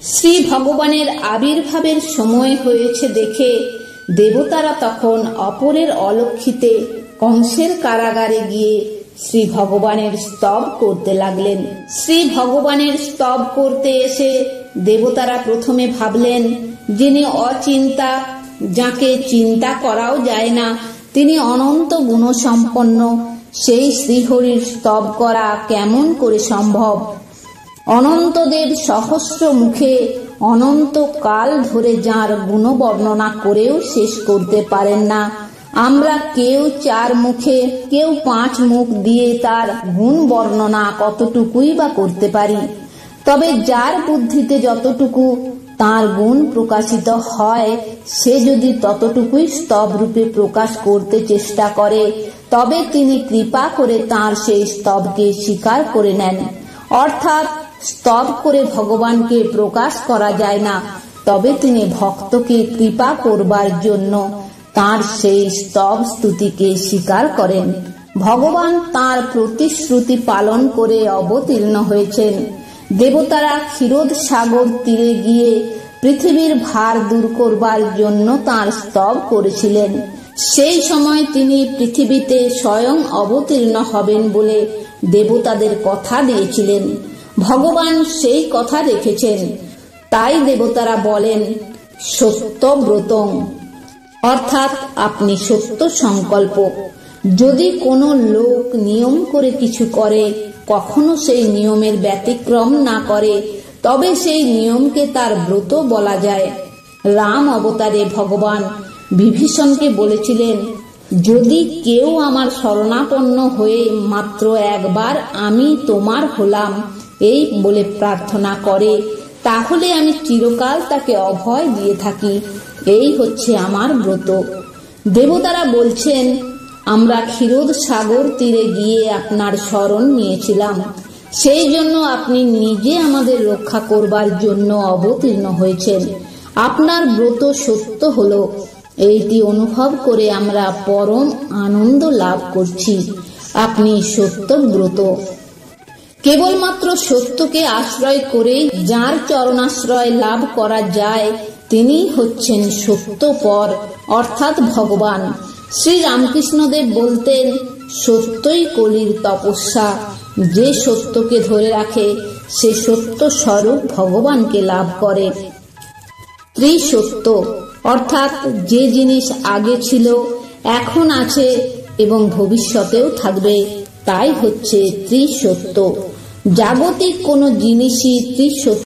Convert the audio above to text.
শ্রী ভগবানের আবির্ভাবের সময় হয়েছে দেখে দেবতারা তখন অপরের অলক্ষিতে কংসের কারাগারে গিয়ে শ্রী ভগবানের স্তব করতে লাগলেন। শ্রী ভগবানের স্তব করতে এসে দেবতারা প্রথমে ভাবলেন, যিনি অচিন্তা, যাকে চিন্তা করাও যায় না, তিনি অনন্ত গুণসম্পন্ন, সেই শ্রীহরির স্তব করা কেমন করে সম্ভব? অনন্তদেব সহস্র মুখে অনন্ত কাল ধরে যার গুণ বর্ণনা করেও শেষ করতে পারেন না, আমরা কেউ 4 মুখে, কেউ 5 মুখ দিয়ে তার গুণ বর্ণনা কতটুকুই বা করতে পারি। তবে যার বুদ্ধিতে যতটুকু তার গুণ প্রকাশিত হয়, সে যদি ততটুকুই স্তব রূপে প্রকাশ করতে চেষ্টা করে, তবে তিনি কৃপা করে তার সেই স্তবকে স্বীকার করে নেন। অর্থাৎ স্তব করে ভগবানকে প্রকাশ করা যায় না, তবে তিনি ভক্তকে কৃপা করবার জন্য তার সেই স্তব স্তুতিকে স্বীকার করেন। ভগবান তার প্রতিশ্রুতি পালন করে অবতীর্ণ হয়েছেন। দেবতারা ক্ষীরোদ সাগর তীরে গিয়ে পৃথিবীর ভার দূর করবার জন্য তার স্তব করেছিলেন। সেই সময় তিনি পৃথিবীতে স্বয়ং অবতীর্ণ হবেন বলে দেবতাদের কথা দিয়েছিলেন। ভগবান সেই কথা রেখেছেন। তাই দেবতারা বলেন সত্যব্রতং, অর্থাৎ আপনি সত্য সংকল্প। যদি কোনো লোক নিয়ম করে কিছু করে, কখনো সেই নিয়মের ব্যতিক্রম না করে, তবে সেই নিয়মকে তার ব্রত বলা যায়। রাম অবতারে ভগবান বিভীষণকে বলেছিলেন, যদি কেউ আমার শরণাপন্ন হয়ে মাত্র একবার আমি তোমার হলাম এই বলে প্রার্থনা করে, তাহলে আমি চিরকাল তাকে অভয় দিয়ে থাকি। এই হচ্ছে আমার ব্রত। দেবতারা বলছেন, আমরা ক্ষীরোদ সাগর তীরে গিয়ে আপনার শরণ নিয়েছিলাম, সেই জন্য আপনি নিজে আমাদের রক্ষা করবার জন্য অবতীর্ণ হয়েছেন। আপনার ব্রত সত্য হলো, এইটি অনুভব করে আমরা পরম আনন্দ লাভ করছি। আপনি সত্যব্রত। কেবলমাত্র সত্যকে আশ্রয় করে যার চরণাশ্রয় লাভ করা যায়, তিনি হচ্ছেন সত্যপর, অর্থাৎ ভগবান। শ্রী রামকৃষ্ণদেব বলতেন, সত্যই কলির তপস্যা। যে সত্যকে ধরে রাখে, সে সত্য স্বরূপ ভগবানকে লাভ করে। ত্রিসত্য, অর্থাৎ যে জিনিস আগে ছিল, এখন আছে এবং ভবিষ্যতেও থাকবে, তাই হচ্ছে ত্রিসত্য। জাগতিক কোনো জিনিসই ত্রিসত্য